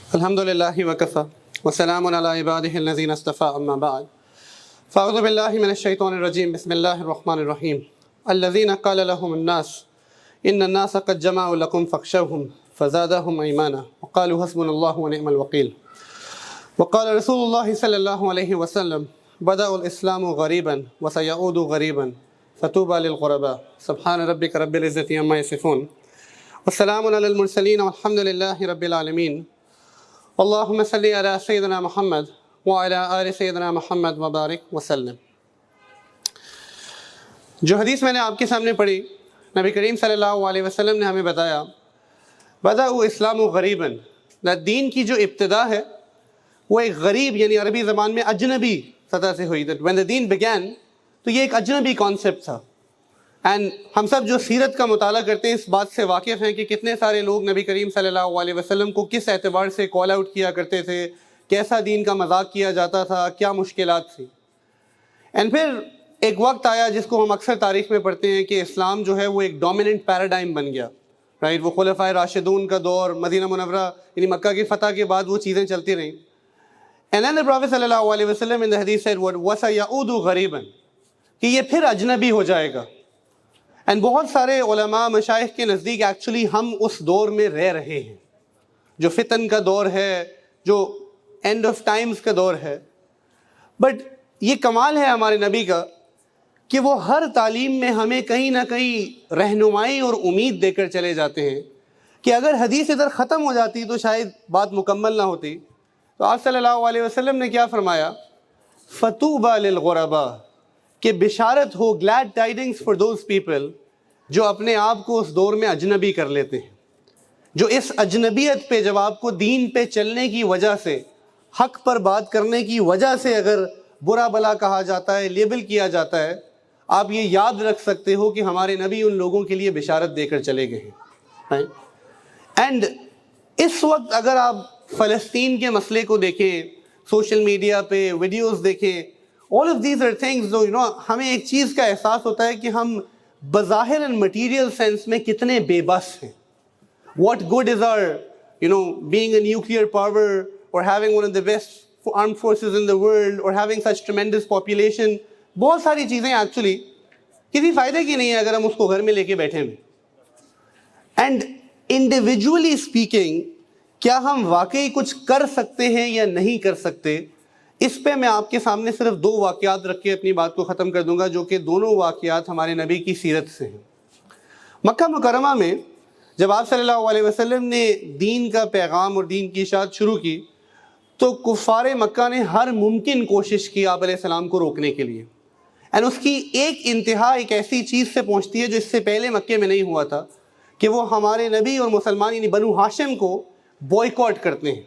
الحمد لله وكفى وسلام على عباده الذين اصطفى أما بعد فأعوذ بالله من الشيطان الرجيم بسم الله الرحمن الرحيم الذين قال لهم الناس إن الناس قد جمعوا لكم فاخشوهم فزادهم إيمانا وقالوا حسبنا الله ونعم الوكيل وقال رسول الله صلى الله عليه وسلم بدأ الإسلام غريبا وسيعود غريبا فطوبى للغرباء سبحان ربك رب العزة عما يصفون والسلام على المرسلين والحمد لله رب العالمين اللهم صل على سيدنا محمد وعلى آل سيدنا محمد وبارك وسلم۔ جو حدیث میں نے آپ کے سامنے پڑھی، نبی کریم صلی اللہ علیہ وسلم نے ہمیں بتایا بدأ الاسلام غریباً، دین کی جو ابتدا ہے وہ ایک غریب یعنی عربی زبان میں اجنبی سطح سے ہوئی۔ when the deen began تو یہ ایک اجنبی کانسیپٹ تھا، اینڈ ہم سب جو سیرت کا مطالعہ کرتے ہیں اس بات سے واقف ہیں کہ کتنے سارے لوگ نبی کریم صلی اللہ علیہ وسلم کو کس اعتبار سے کال آؤٹ کیا کرتے تھے، کیسا دین کا مذاق کیا جاتا تھا، کیا مشکلات تھی۔ اینڈ پھر ایک وقت آیا جس کو ہم اکثر تاریخ میں پڑھتے ہیں کہ اسلام جو ہے وہ ایک ڈومیننٹ پیراڈائم بن گیا، رائٹ؟ وہ خلفائے راشدون کا دور، مدینہ منورہ یعنی مکہ کی فتح کے بعد وہ چیزیں چلتی رہیں۔ اینڈ then the Prophet صلی اللہ علیہ وسلم in the hadith said وَسَيَعُودُ غَرِيبًا، کہ یہ پھر اجنبی ہو جائے گا۔ اینڈ بہت سارے علماء مشائخ کے نزدیک ایکچولی ہم اس دور میں رہ رہے ہیں جو فتن کا دور ہے، جو اینڈ آف ٹائمز کا دور ہے۔ بٹ یہ کمال ہے ہمارے نبی کا کہ وہ ہر تعلیم میں ہمیں کہیں نہ کہیں رہنمائی اور امید دے کر چلے جاتے ہیں کہ اگر حدیث ادھر ختم ہو جاتی تو شاید بات مکمل نہ ہوتی۔ تو آپ صلی اللہ علیہ وسلم نے کیا فرمایا؟ فَطُوبَى لِلْغُرَبَاء، کہ بشارت ہو، glad tidings for those people جو اپنے آپ کو اس دور میں اجنبی کر لیتے ہیں، جو اس اجنبیت پہ جب آپ کو دین پہ چلنے کی وجہ سے، حق پر بات کرنے کی وجہ سے اگر برا بلا کہا جاتا ہے، لیبل کیا جاتا ہے، آپ یہ یاد رکھ سکتے ہو کہ ہمارے نبی ان لوگوں کے لیے بشارت دے کر چلے گئے ہیں۔ اینڈ اس وقت اگر آپ فلسطین کے مسئلے کو دیکھیں، سوشل میڈیا پہ ویڈیوز دیکھیں، all of these are things ہمیں ایک چیز کا احساس ہوتا ہے کہ ہم بظاہر and material sense میں کتنے بے بس ہیں۔ What good is our being a nuclear power or having one of the best armed forces in the world or having such tremendous population؟ بہت ساری چیزیں ایکچولی کسی فائدے کی نہیں ہے اگر ہم اس کو گھر میں لے کے بیٹھے ہیں۔ اینڈ انڈیویجولی اسپیکنگ کیا ہم واقعی کچھ کر سکتے ہیں یا نہیں کر سکتے؟ اس پہ میں آپ کے سامنے صرف دو واقعات رکھ کے اپنی بات کو ختم کر دوں گا، جو کہ دونوں واقعات ہمارے نبی کی سیرت سے ہیں۔ مکہ مکرمہ میں جب آپ صلی اللہ علیہ وسلم نے دین کا پیغام اور دین کی اشاعت شروع کی تو کفار مکہ نے ہر ممکن کوشش کی آپ علیہ السلام کو روکنے کے لیے، اینڈ اس کی ایک انتہا ایک ایسی چیز سے پہنچتی ہے جو اس سے پہلے مکے میں نہیں ہوا تھا، کہ وہ ہمارے نبی اور مسلمان یعنی بنو ہاشم کو بوائیکاٹ کرتے ہیں۔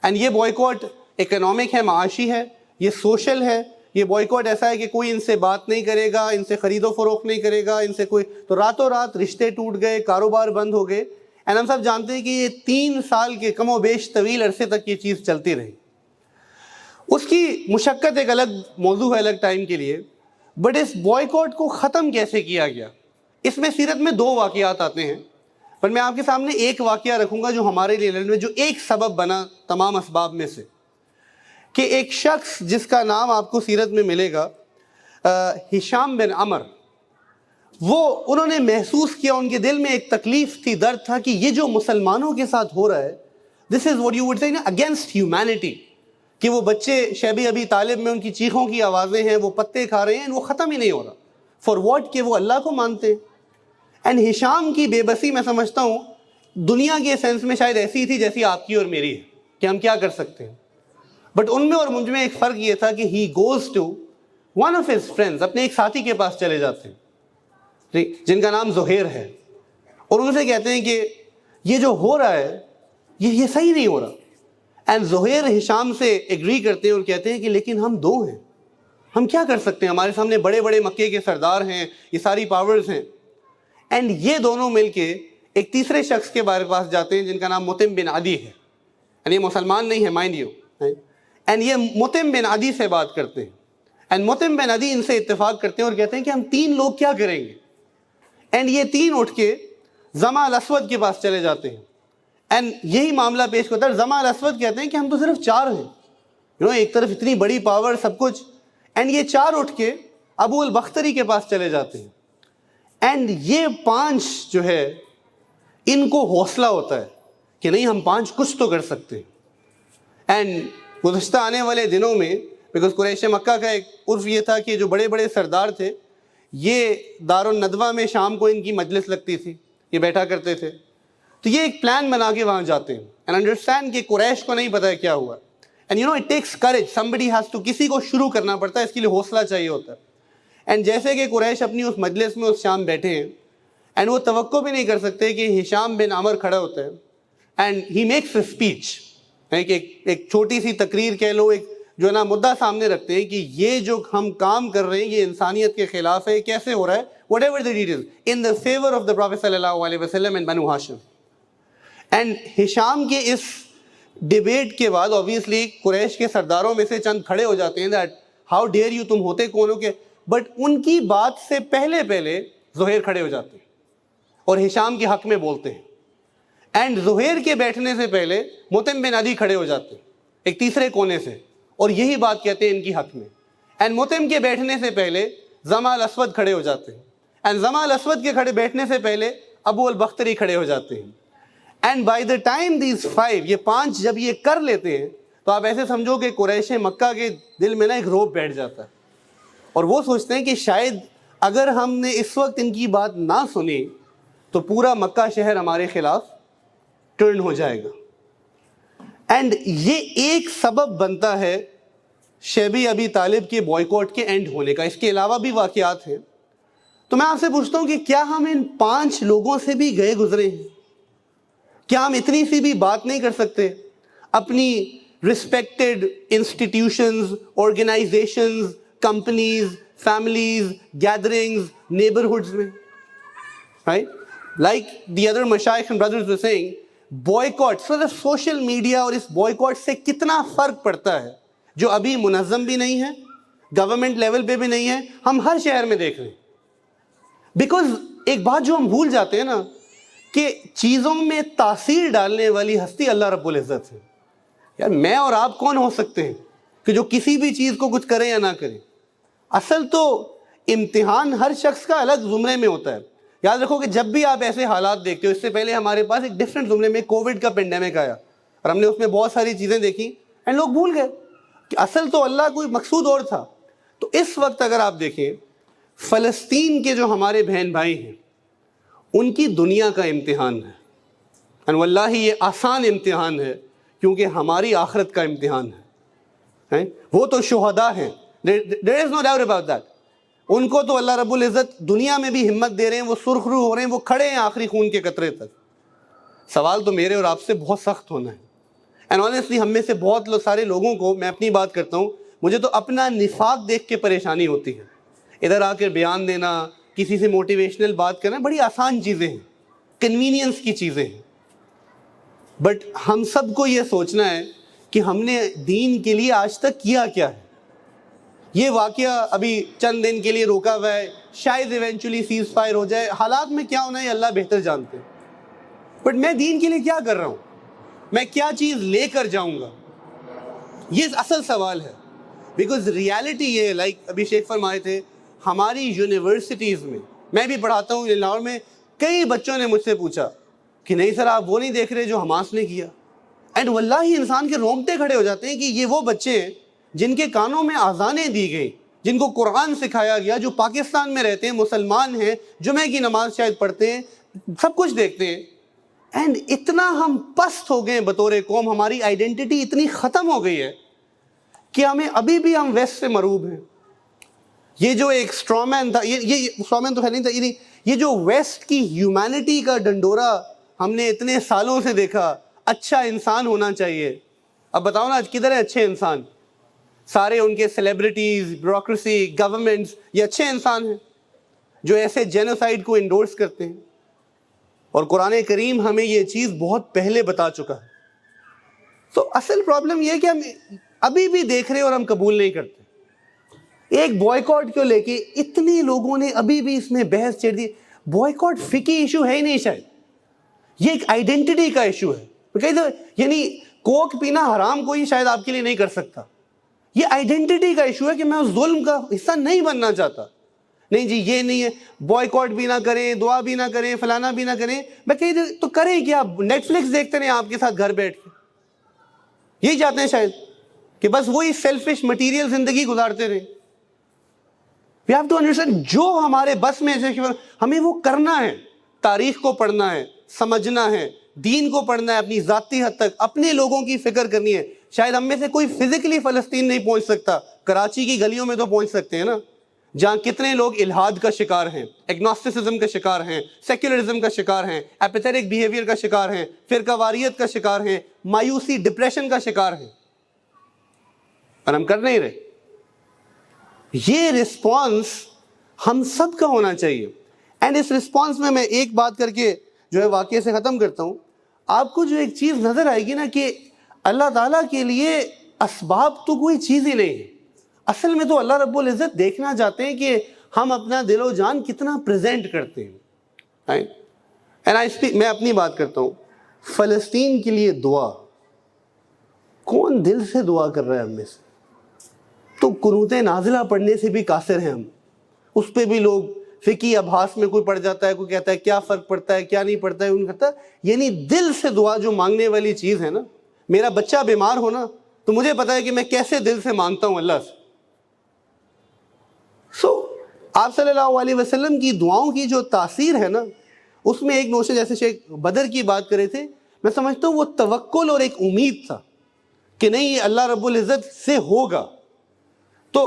اینڈ یہ بوائیکاٹ اکنامک ہے، معاشی ہے، یہ سوشل ہے۔ یہ بوائیکاٹ ایسا ہے کہ کوئی ان سے بات نہیں کرے گا، ان سے خرید و فروخت نہیں کرے گا، ان سے کوئی، تو راتوں رات رشتے ٹوٹ گئے، کاروبار بند ہو گئے۔ اینڈ ہم سب جانتے ہیں کہ یہ 3 سال کے کم و بیش طویل عرصے تک یہ چیز چلتی رہی۔ اس کی مشقت ایک الگ موضوع ہے، الگ ٹائم کے لیے۔ بٹ اس بوائیکاٹ کو ختم کیسے کیا گیا؟ اس میں سیرت میں 2 واقعات آتے ہیں، پر میں آپ کے سامنے ایک واقعہ رکھوں گا جو ہمارے لیے جو ایک سبب بنا تمام اسباب میں سے، کہ ایک شخص جس کا نام آپ کو سیرت میں ملے گا ہشام بن عمر، انہوں نے محسوس کیا، ان کے دل میں ایک تکلیف تھی، درد تھا کہ یہ جو مسلمانوں کے ساتھ ہو رہا ہے، this is what you would say against humanity, کہ وہ بچے شیبی ابی طالب میں ان کی چیخوں کی آوازیں ہیں، وہ پتے کھا رہے ہیں، وہ ختم ہی نہیں ہو رہا۔ For what? کہ وہ اللہ کو مانتے ہیں۔ اینڈ ہشام کی بے بسی میں سمجھتا ہوں دنیا کے سینس میں شاید ایسی تھی جیسی آپ کی اور میری ہے، کہ ہم کیا کر سکتے ہیں۔ بٹ ان میں اور مجھ میں ایک فرق یہ تھا کہ he goes to one of his friends, اپنے ایک ساتھی کے پاس چلے جاتے ہیں جن کا نام زہیر ہے، اور ان سے کہتے ہیں کہ یہ جو ہو رہا ہے یہ صحیح نہیں ہو رہا۔ اینڈ زہیر ہشام سے ایگری کرتے ہیں اور کہتے ہیں کہ لیکن ہم 2 ہیں، ہم کیا کر سکتے ہیں، ہمارے سامنے بڑے بڑے مکے کے سردار ہیں، یہ ساری پاورز ہیں۔ اینڈ یہ دونوں مل کے ایک تیسرے شخص کے پاس جاتے ہیں جن کا نام مطعم بن عدی ہے، یعنی یہ مسلمان نہیں ہے، مائنڈ یو۔ اینڈ یہ مطعم بن عدی سے بات کرتے ہیں، اینڈ مطعم بن عدی ان سے اتفاق کرتے ہیں اور کہتے ہیں کہ ہم 3 لوگ کیا کریں گے۔ اینڈ یہ 3 اٹھ کے زما الاسود کے پاس چلے جاتے ہیں، اینڈ یہی معاملہ پیش ہوتا ہے. زما الاسود کہتے ہیں کہ ہم تو صرف 4 ہیں, ایک طرف اتنی بڑی پاور سب کچھ, اینڈ یہ 4 اٹھ کے ابو البختری کے پاس چلے جاتے ہیں. اینڈ یہ 5 جو ہے ان کو حوصلہ ہوتا ہے کہ نہیں ہم 5 کچھ تو کر سکتے ہیں. اینڈ گزشتہ آنے والے دنوں میں بیکاز قریش مکہ کا ایک عرف یہ تھا کہ جو بڑے بڑے سردار تھے یہ دارالندوہ میں شام کو ان کی مجلس لگتی تھی, یہ بیٹھا کرتے تھے, تو یہ ایک پلان بنا کے وہاں جاتے ہیں اینڈ انڈرسٹینڈ کہ قریش کو نہیں پتا ہے کیا ہوا. And it takes courage, somebody has to, کسی کو شروع کرنا پڑتا ہے, اس کے لیے حوصلہ چاہیے ہوتا ہے. اینڈ جیسے کہ قریش اپنی اس مجلس میں اس شام بیٹھے ہیں اینڈ وہ توقع بھی نہیں کر سکتے کہ ہشام بن عمر کھڑا ہوتا ہے and he makes a speech, ایک چھوٹی سی تقریر کہہ لو, ایک جو ہے نا مدعا سامنے رکھتے ہیں کہ یہ جو ہم کام کر رہے ہیں یہ انسانیت کے خلاف ہے, یہ کیسے ہو رہا ہے, whatever the date is, in the favour of the prophet صلی اللہ علیہ وسلم اینڈ بنو ہاشم. اینڈ ہشام کے اس ڈیبیٹ کے بعد obviously قریش کے سرداروں میں سے چند کھڑے ہو جاتے ہیں that how dare you, تم ہوتے کون ہو کے, بٹ ان کی بات سے پہلے زہیر کھڑے ہو جاتے ہیں اور ہشام کے حق میں بولتے ہیں. اینڈ زہیر کے بیٹھنے سے پہلے مطعم بن عدی کھڑے ہو جاتے ہیں ایک تیسرے کونے سے اور یہی بات کہتے ہیں ان کی حق میں. اینڈ مطعم کے بیٹھنے سے پہلے زما الاسود کھڑے ہو جاتے ہیں اینڈ زما الاسود کے کھڑے بیٹھنے سے پہلے ابو البختری کھڑے ہو جاتے ہیں. And by the time these 5, یہ 5 جب یہ کر لیتے ہیں تو آپ ایسے سمجھو کہ قریش مکہ کے دل میں نا ایک روب بیٹھ جاتا ہے اور وہ سوچتے ہیں کہ شاید اگر ہم نے اس وقت ان کی بات نہ سنی تو پورا مکہ شہر ہمارے خلاف ٹرن ہو جائے گا. اینڈ یہ ایک سبب بنتا ہے شیبی ابی طالب کے بوائیکاٹ کے اینڈ ہونے کا. اس کے علاوہ بھی واقعات ہیں. تو میں آپ سے پوچھتا ہوں کہ کیا ہم ان 5 لوگوں سے بھی گئے گزرے ہیں؟ کیا ہم اتنی سی بھی بات نہیں کر سکتے اپنی respected institutions, organisations, companies, families, gatherings, neighbourhoods میں, رائٹ, لائک دی ادر مشائخ and brothers were saying, boycott, social media اور اس بوائیکاٹ سے کتنا فرق پڑتا ہے جو ابھی منظم بھی نہیں ہے, گورنمنٹ لیول پہ بھی نہیں ہے, ہم ہر شہر میں دیکھ رہے ہیں. بیکاز ایک بات جو ہم بھول جاتے ہیں نا کہ چیزوں میں تاثیر ڈالنے والی ہستی اللہ رب العزت ہے. یار میں اور آپ کون ہو سکتے ہیں کہ جو کسی بھی چیز کو کچھ کریں یا نہ کریں؟ اصل تو امتحان ہر شخص کا الگ زمرے میں ہوتا ہے. یاد رکھو کہ جب بھی آپ ایسے حالات دیکھتے ہو, اس سے پہلے ہمارے پاس ایک ڈفرینٹ زمرے میں کووڈ کا پینڈیمک آیا اور ہم نے اس میں بہت ساری چیزیں دیکھی اینڈ لوگ بھول گئے کہ اصل تو اللہ کوئی مقصود اور تھا. تو اس وقت اگر آپ دیکھیں فلسطین کے جو ہمارے بہن بھائی ہیں ان کی دنیا کا امتحان ہے, اور واللہ یہ آسان امتحان ہے کیونکہ ہماری آخرت کا امتحان ہے. وہ تو شہداء ہیں, there is no doubt about that. ان کو تو اللہ رب العزت دنیا میں بھی ہمت دے رہے ہیں, وہ سرخ رو ہو رہے ہیں, وہ کھڑے ہیں آخری خون کے قطرے تک. سوال تو میرے اور آپ سے بہت سخت ہونا ہے. اینڈ آنیسٹلی ہم میں سے بہت سارے لوگوں کو, میں اپنی بات کرتا ہوں, مجھے تو اپنا نفاق دیکھ کے پریشانی ہوتی ہے. ادھر آ کر بیان دینا, کسی سے موٹیویشنل بات کرنا بڑی آسان چیزیں ہیں, کنوینئنس کی چیزیں ہیں. بٹ ہم سب کو یہ سوچنا ہے کہ ہم نے دین کے لیے آج تک کیا کیا ہے. یہ واقعہ ابھی چند دن کے لیے روکا ہوا ہے, شاید ایونچولی سیز فائر ہو جائے, حالات میں کیا ہونا ہے اللہ بہتر جانتے ہیں. بٹ میں دین کے لیے کیا کر رہا ہوں, میں کیا چیز لے کر جاؤں گا, یہ اصل سوال ہے. بیکاز ریالٹی یہ ہے, لائک ابھی شیخ فرمائے تھے, ہماری یونیورسٹیز میں بھی پڑھاتا ہوں لاہور میں, کئی بچوں نے مجھ سے پوچھا کہ نہیں سر آپ وہ نہیں دیکھ رہے جو حماس نے کیا. اینڈ واللہ انسان کے رونگٹے کھڑے ہو جاتے ہیں کہ یہ وہ بچے ہیں جن کے کانوں میں اذانیں دی گئی, جن کو قرآن سکھایا گیا, جو پاکستان میں رہتے ہیں, مسلمان ہیں, جمعہ کی نماز شاید پڑھتے ہیں, سب کچھ دیکھتے ہیں. اینڈ اتنا ہم پست ہو گئے بطور قوم, ہماری آئیڈینٹی اتنی ختم ہو گئی ہے کہ ہمیں ابھی بھی ہم ویسٹ سے مروب ہیں. یہ جو ایک اسٹرامین تھا, یہ اسٹرامین تو نہیں تھا, یہ جو ویسٹ کی ہیومینٹی کا ڈنڈورا ہم نے اتنے سالوں سے دیکھا, اچھا انسان ہونا چاہیے. اب بتاؤ نا آج کدھر ہے اچھے انسان؟ سارے ان کے سیلیبریٹیز, بیوروکریسی, گورنمنٹس, یہ اچھے انسان ہیں جو ایسے جینوسائیڈ کو انڈورس کرتے ہیں. اور قرآن کریم ہمیں یہ چیز بہت پہلے بتا چکا ہے. تو اصل پرابلم یہ ہے کہ ہم ابھی بھی دیکھ رہے اور ہم قبول نہیں کرتے. ایک بوائیکاٹ کو لے کے اتنے لوگوں نے ابھی بھی اس میں بحث چھیڑ دی. بوائیکاٹ فقہی ایشو ہے ہی نہیں, شاید یہ ایک آئیڈینٹی کا ایشو ہے. یعنی کوک پینا حرام کوئی شاید آپ کے لیے نہیں کر سکتا. یہ آئیڈینٹی کا ایشو ہے کہ میں اس ظلم کا حصہ نہیں بننا چاہتا. نہیں جی یہ نہیں ہے, بوائے بھی نہ کریں, دعا بھی نہ کریں, فلانا بھی نہ کریں. میں کہی تو کریں کیا؟ نیٹ فلکس دیکھتے رہیں آپ کے ساتھ گھر بیٹھ کے, یہی چاہتے ہیں شاید کہ بس وہی سیلفش مٹیریل زندگی گزارتے رہیں. We have to understand جو ہمارے بس میں ہمیں وہ کرنا ہے. تاریخ کو پڑھنا ہے, سمجھنا ہے, دین کو پڑھنا ہے, اپنی ذاتی حد تک اپنے لوگوں کی فکر کرنی ہے. شاید ہم میں سے کوئی فزیکلی فلسطین نہیں پہنچ سکتا, کراچی کی گلیوں میں تو پہنچ سکتے ہیں نا, جہاں کتنے لوگ الحاد کا شکار ہیں, ایگنوسٹسزم کا شکار ہیں, سیکولرزم کا شکار ہیں, ایپیتھیٹک بیہیویئر کا شکار ہیں, فرقہ واریت کا شکار ہیں, مایوسی ڈپریشن کا شکار ہیں, اور ہم کر نہیں رہے. یہ رسپانس ہم سب کا ہونا چاہیے. اینڈ اس رسپانس میں ایک بات کر کے جو ہے واقعے سے ختم کرتا ہوں. آپ کو جو ایک چیز نظر آئے گی نا کہ اللہ تعالیٰ کے لیے اسباب تو کوئی چیز ہی نہیں ہے. اصل میں تو اللہ رب العزت دیکھنا چاہتے ہیں کہ ہم اپنا دل و جان کتنا پریزنٹ کرتے ہیں. میں اپنی بات کرتا ہوں, فلسطین کے لیے دعا, کون دل سے دعا کر رہا ہے ہم میں سے؟ تو قنوت نازلہ پڑھنے سے بھی قاصر ہیں ہم. اس پہ بھی لوگ فقہی ابحاث میں کوئی پڑھ جاتا ہے, کوئی کہتا ہے کیا فرق پڑتا ہے, کیا نہیں پڑتا ہے, ان کہتا ہے یعنی دل سے دعا جو مانگنے والی چیز ہے نا. میرا بچہ بیمار ہو نا تو مجھے پتا ہے کہ میں کیسے دل سے مانگتا ہوں اللہ سے. آپ صلی اللہ علیہ وسلم کی دعاؤں کی جو تاثیر ہے نا, اس میں ایک نوشن, جیسے شیخ بدر کی بات کرے تھے, میں سمجھتا ہوں وہ توکل اور ایک امید تھا کہ نہیں یہ اللہ رب العزت سے ہوگا. تو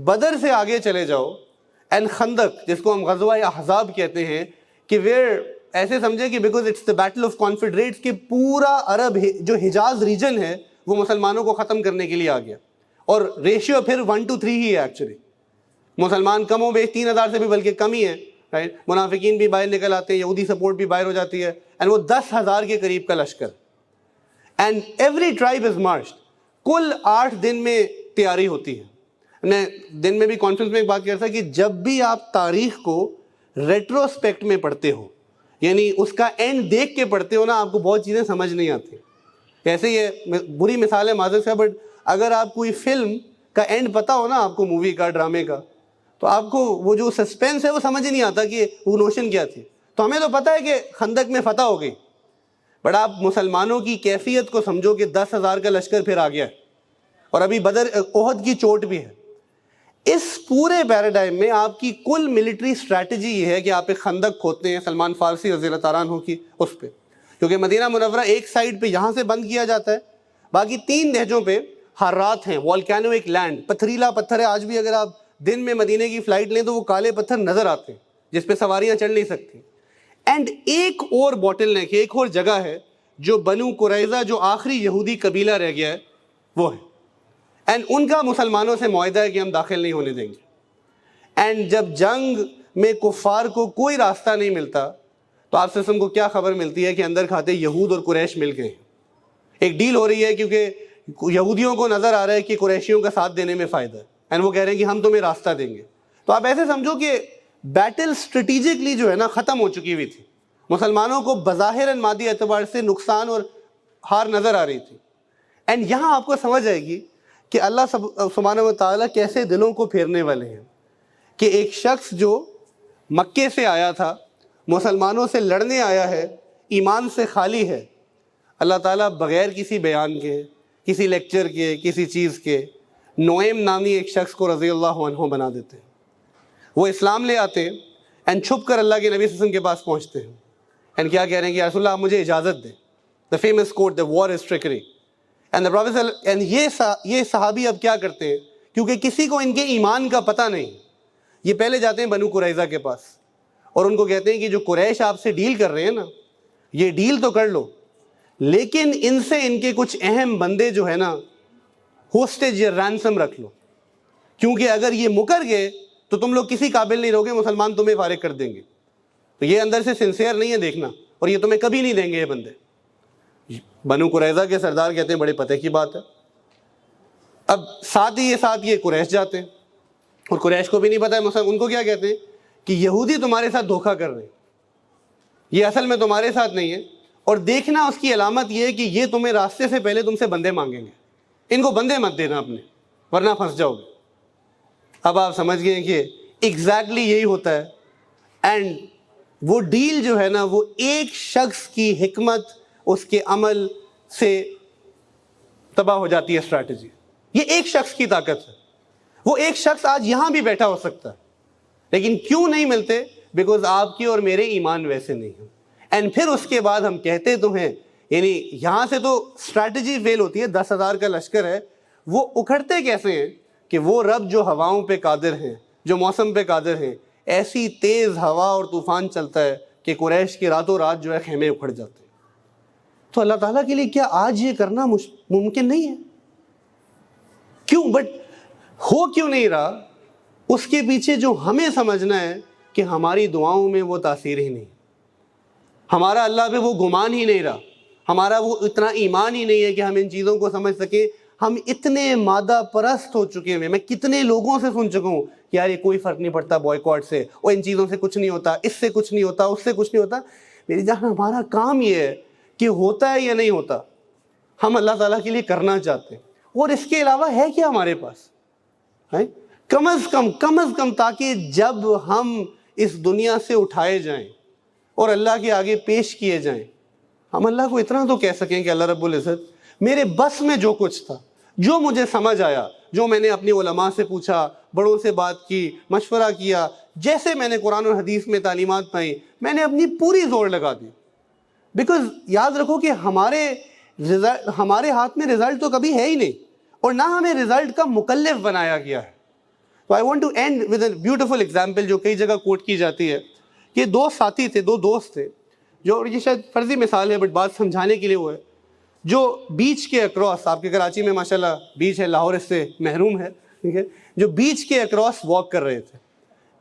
بدر سے آگے چلے جاؤ, اینڈ خندق جس کو ہم غزوہ احزاب کہتے ہیں, کہ ویئر ایسے سمجھے کہ because it's the battle of confederates, کہ پورا عرب جو حجاز ریجن ہے وہ مسلمانوں کو ختم کرنے کے لیے آ گیا. اور ریشیو پھر 1:3 ہی ہے ایکچولی. مسلمان کم و بیش 3000 سے بھی بلکہ کم ہی ہے, رائٹ. منافقین بھی باہر نکل آتے ہیں, یہودی سپورٹ بھی باہر ہو جاتی ہے, اینڈ وہ 10,000 کے قریب کا لشکر. اینڈ ایوری ٹرائب از مارچڈ. کل 8 دن میں تیاری ہوتی ہے. میں دن میں بھی کانفرنس میں ایک بات کر رہا تھا کہ جب بھی آپ تاریخ کو ریٹروسپیکٹ میں پڑھتے ہو, یعنی اس کا اینڈ دیکھ کے پڑھتے ہو نا, آپ کو بہت چیزیں سمجھ نہیں آتی. ایسے یہ بری مثال ہے معذرت سے, بٹ اگر آپ کوئی فلم کا اینڈ پتا ہو نا آپ کو, مووی کا, ڈرامے کا, تو آپ کو وہ جو سسپینس ہے وہ سمجھ ہی نہیں آتا کہ وہ نوشن کیا تھی. تو ہمیں تو پتہ ہے کہ خندق میں فتح ہو گئی, بٹ آپ مسلمانوں کی کیفیت کو سمجھو کہ 10,000 کا لشکر پھر آ گیا ہے, اور ابھی بدر احد کی چوٹ بھی ہے. اس پورے پیراڈائم میں آپ کی کل ملٹری اسٹریٹجی یہ ہے کہ آپ ایک خندق کھودتے ہیں, سلمان فارسی رضی اللہ تعالیٰ عنہ کی اس پہ, کیونکہ مدینہ منورہ ایک سائڈ پہ یہاں سے بند کیا جاتا ہے, باقی 3 نہجوں پہ حارات ہیں, والکینوک لینڈ, پتھریلا پتھر ہے. آج بھی اگر آپ دن میں مدینے کی فلائٹ لیں تو وہ کالے پتھر نظر آتے ہیں جس پہ سواریاں چڑھ نہیں سکتی. اینڈ ایک اور بوٹل نیک, ایک اور جگہ ہے جو بنو قریظہ, جو آخری یہودی قبیلہ رہ گیا ہے, وہ ہے. اینڈ ان کا مسلمانوں سے معاہدہ ہے کہ ہم داخل نہیں ہونے دیں گے. اینڈ جب جنگ میں کفار کو کوئی راستہ نہیں ملتا تو آپ سے کو کیا خبر ملتی ہے کہ اندر کھاتے یہود اور قریش مل گئے ہیں. ایک ڈیل ہو رہی ہے کیونکہ یہودیوں کو نظر آ رہا ہے کہ قریشیوں کا ساتھ دینے میں فائدہ ہے, اینڈ وہ کہہ رہے ہیں کہ ہم تمہیں راستہ دیں گے. تو آپ ایسے سمجھو کہ بیٹل اسٹریٹجکلی جو ہے نا ختم ہو چکی ہوئی تھی. مسلمانوں کو بظاہر مادی اعتبار سے نقصان اور ہار نظر آ رہی تھی. اینڈ یہاں آپ کو سمجھ آئے گی کہ اللہ سبحانہ و تعالیٰ کیسے دلوں کو پھیرنے والے ہیں. کہ ایک شخص جو مکے سے آیا تھا, مسلمانوں سے لڑنے آیا ہے, ایمان سے خالی ہے, اللہ تعالیٰ بغیر کسی بیان کے, کسی لیکچر کے, کسی چیز کے, نعیم نامی ایک شخص کو رضی اللہ عنہ بنا دیتے ہیں. وہ اسلام لے آتے ہیں, اینڈ چھپ کر اللہ کے نبی صلی اللہ علیہ وسلم کے پاس پہنچتے ہیں, اینڈ کیا کہہ رہے ہیں کہ یا رسول اللہ آپ مجھے اجازت دیں. The famous quote, the war is ٹرکری. And یہ صحابی اب کیا کرتے ہیں, کیونکہ کسی کو ان کے ایمان کا پتہ نہیں, یہ پہلے جاتے ہیں بنو قریظہ کے پاس اور ان کو کہتے ہیں کہ جو قریش آپ سے ڈیل کر رہے ہیں نا, یہ ڈیل تو کر لو, لیکن ان سے ان کے کچھ اہم بندے جو ہے نا ہوسٹیج یا رینسم رکھ لو, کیونکہ اگر یہ مکر گئے تو تم لوگ کسی قابل نہیں رہو گے, مسلمان تمہیں فارغ کر دیں گے. تو یہ اندر سے سنسیئر نہیں ہے دیکھنا, اور یہ تمہیں کبھی نہیں دیں گے یہ بندے. بنو قریظہ کے سردار کہتے ہیں بڑے پتہ کی بات ہے. اب ساتھ یہ قریش جاتے ہیں, اور قریش کو بھی نہیں پتہ ہے. ان کو کیا کہتے ہیں کہ یہودی تمہارے ساتھ دھوکہ کر رہے ہیں, یہ اصل میں تمہارے ساتھ نہیں ہے, اور دیکھنا اس کی علامت یہ ہے کہ یہ تمہیں راستے سے پہلے تم سے بندے مانگیں گے، ان کو بندے مت دینا اپنے، ورنہ پھنس جاؤ گے۔ اب آپ سمجھ گئے کہ ایگزیکٹلی یہی ہوتا ہے، اینڈ وہ ڈیل جو ہے نا وہ ایک شخص کی حکمت، اس کے عمل سے تباہ ہو جاتی ہے اسٹریٹجی۔ یہ ایک شخص کی طاقت ہے۔ وہ ایک شخص آج یہاں بھی بیٹھا ہو سکتا ہے، لیکن کیوں نہیں ملتے؟ بیکاز آپ کی اور میرے ایمان ویسے نہیں ہیں۔ اینڈ پھر اس کے بعد ہم کہتے تو ہیں، یعنی یہاں سے تو اسٹریٹجی فیل ہوتی ہے، 10,000 کا لشکر ہے، وہ اکھڑتے کیسے ہیں کہ وہ رب جو ہواؤں پہ قادر ہیں، جو موسم پہ قادر ہیں، ایسی تیز ہوا اور طوفان چلتا ہے کہ قریش کے راتوں رات جو ہے خیمے اکھڑ جاتے ہیں۔ تو اللہ تعالیٰ کے لیے کیا آج یہ کرنا ممکن نہیں ہے؟ کیوں؟ بٹ ہو کیوں نہیں رہا؟ اس کے پیچھے جو ہمیں سمجھنا ہے کہ ہماری دعاؤں میں وہ تاثیر ہی نہیں، ہمارا اللہ پہ وہ گمان ہی نہیں رہا، ہمارا وہ اتنا ایمان ہی نہیں ہے کہ ہم ان چیزوں کو سمجھ سکیں۔ ہم اتنے مادہ پرست ہو چکے ہیں، میں کتنے لوگوں سے سن چکا ہوں کہ یار یہ کوئی فرق نہیں پڑتا بوائیکاٹ سے، اور ان چیزوں سے کچھ نہیں ہوتا، اس سے کچھ نہیں ہوتا، اس سے کچھ نہیں ہوتا۔ میری جان، ہمارا کام یہ ہے کہ ہوتا ہے یا نہیں ہوتا، ہم اللہ تعالیٰ کے لیے کرنا چاہتے ہیں، اور اس کے علاوہ ہے کیا ہمارے پاس؟ کم از کم تاکہ جب ہم اس دنیا سے اٹھائے جائیں اور اللہ کے آگے پیش کیے جائیں، ہم اللہ کو اتنا تو کہہ سکیں کہ اللہ رب العزت میرے بس میں جو کچھ تھا، جو مجھے سمجھ آیا، جو میں نے اپنی علماء سے پوچھا، بڑوں سے بات کی، مشورہ کیا، جیسے میں نے قرآن اور حدیث میں تعلیمات پائیں، میں نے اپنی پوری زور لگا دی۔ بیکاز یاد رکھو کہ ہمارے ہاتھ میں رزلٹ تو کبھی ہے ہی نہیں، اور نہ ہمیں رزلٹ کا مکلف بنایا گیا ہے۔ تو I want to end with a beautiful example جو کئی جگہ کوٹ کی جاتی ہے، کہ دو ساتھی تھے، دو دوست تھے، جو یہ شاید فرضی مثال ہے بٹ بات سمجھانے کے لیے وہ ہے، جو بیچ کے اکراس، آپ کے کراچی میں ماشاءاللہ بیچ ہے، لاہور اس سے محروم ہے، ٹھیک ہے، جو بیچ کے اکراس واک کر رہے تھے،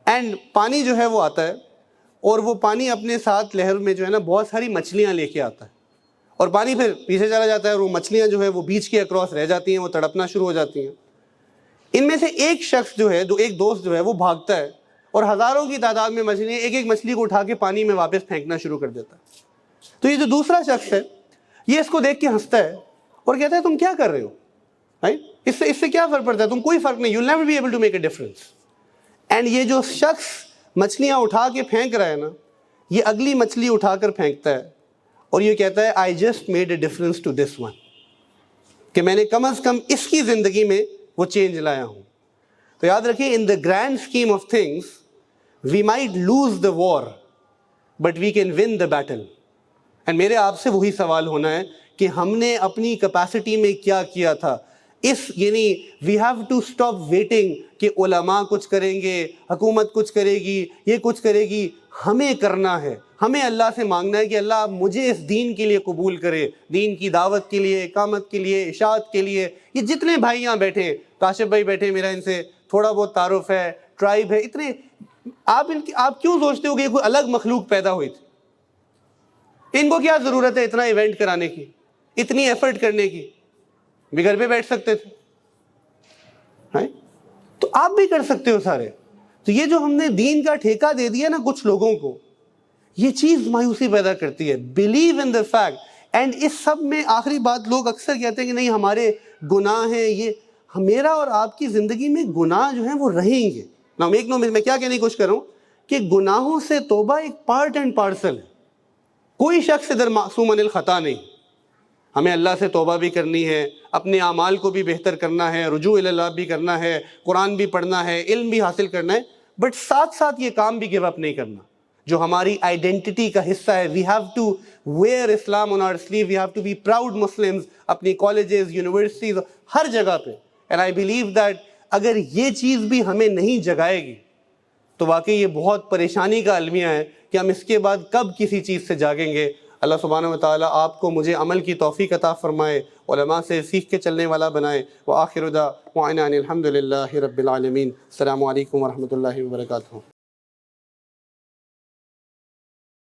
اینڈ پانی جو ہے وہ آتا ہے، اور وہ پانی اپنے ساتھ لہر میں جو ہے نا بہت ساری مچھلیاں لے کے آتا ہے، اور پانی پھر پیچھے چلا جاتا ہے، اور وہ مچھلیاں جو ہے وہ بیچ کے اکراس رہ جاتی ہیں، وہ تڑپنا شروع ہو جاتی ہیں۔ ان میں سے ایک شخص جو ہے، ایک دوست جو ہے وہ بھاگتا ہے، اور ہزاروں کی تعداد میں مچھلیاں، ایک ایک مچھلی کو اٹھا کے پانی میں واپس پھینکنا شروع کر دیتا ہے۔ تو یہ جو دوسرا شخص ہے، یہ اس کو دیکھ کے ہنستا ہے اور کہتا ہے تم کیا کر رہے ہو؟ اس سے کیا فرق پڑتا ہے؟ تم کوئی فرق نہیں، you'll never be able to make a difference۔ And یہ جو شخص مچھلیاں اٹھا کے پھینک رہا ہے نا، یہ اگلی مچھلی اٹھا کر پھینکتا ہے اور یہ کہتا ہے I just made a difference to this one، کہ میں نے کم از کم اس کی زندگی میں وہ چینج لایا ہوں۔ تو یاد رکھیں، in the grand scheme of things we might lose the war but we can win the battle۔ And میرے آپ سے وہی سوال ہونا ہے کہ ہم نے اپنی کیپیسٹی میں کیا کیا تھا۔ یعنی we have to stop waiting کہ علماء کچھ کریں گے، حکومت کچھ کرے گی، یہ کچھ کرے گی۔ ہمیں کرنا ہے، ہمیں اللہ سے مانگنا ہے کہ اللہ آپ مجھے اس دین کے لیے قبول کرے، دین کی دعوت کے لیے، اقامت کے لیے، اشاعت کے لیے۔ یہ جتنے بھائی یہاں بیٹھے ہیں، کاشف بھائی بیٹھے ہیں، میرا ان سے تھوڑا بہت تعارف ہے، ٹرائب ہے، اتنے آپ کیوں سوچتے ہو کہ کوئی الگ مخلوق پیدا ہوئی تھی؟ ان کو کیا ضرورت ہے اتنا ایونٹ کرانے کی، اتنی ایفرٹ کرنے کی؟ بھی گھر پہ بیٹھ سکتے تھے، تو آپ بھی کر سکتے ہو سارے۔ تو یہ جو ہم نے دین کا ٹھیکہ دے دیا نا کچھ لوگوں کو، یہ چیز مایوسی پیدا کرتی ہے۔ Believe in the fact. And اس سب میں آخری بات، لوگ اکثر کہتے ہیں کہ نہیں ہمارے گناہ ہیں، یہ میرا اور آپ کی زندگی میں گناہ جو ہیں وہ رہیں گے۔ میں کیا کہنے کی کوشش کر رہا ہوں کہ گناہوں سے توبہ ایک پارٹ اینڈ پارسل ہے۔ کوئی شخص ادھر معصوم عن الخطا نہیں۔ ہمیں اللہ سے توبہ بھی کرنی ہے، اپنے اعمال کو بھی بہتر کرنا ہے، رجوع الی اللہ بھی کرنا ہے، قرآن بھی پڑھنا ہے، علم بھی حاصل کرنا ہے، بٹ ساتھ ساتھ یہ کام بھی گیو اپ نہیں کرنا جو ہماری آئیڈینٹی کا حصہ ہے۔ We have to wear Islam on our sleeve, we have to be proud Muslims, اپنی کالجز، یونیورسٹیز، ہر جگہ پہ۔ اینڈ آئی بلیو دیٹ اگر یہ چیز بھی ہمیں نہیں جگائے گی تو واقعی یہ بہت پریشانی کا المیہ ہے کہ ہم اس کے بعد کب کسی چیز سے جاگیں گے۔ اللہ سبحانہ و تعالیٰ آپ کو مجھے عمل کی توفیق عطا فرمائے، علماء سے سیکھ کے چلنے والا بنائے۔ وآخر دعوانا ان الحمد للہ رب العالمین۔ السلام علیکم ورحمۃ اللہ وبرکاتہ۔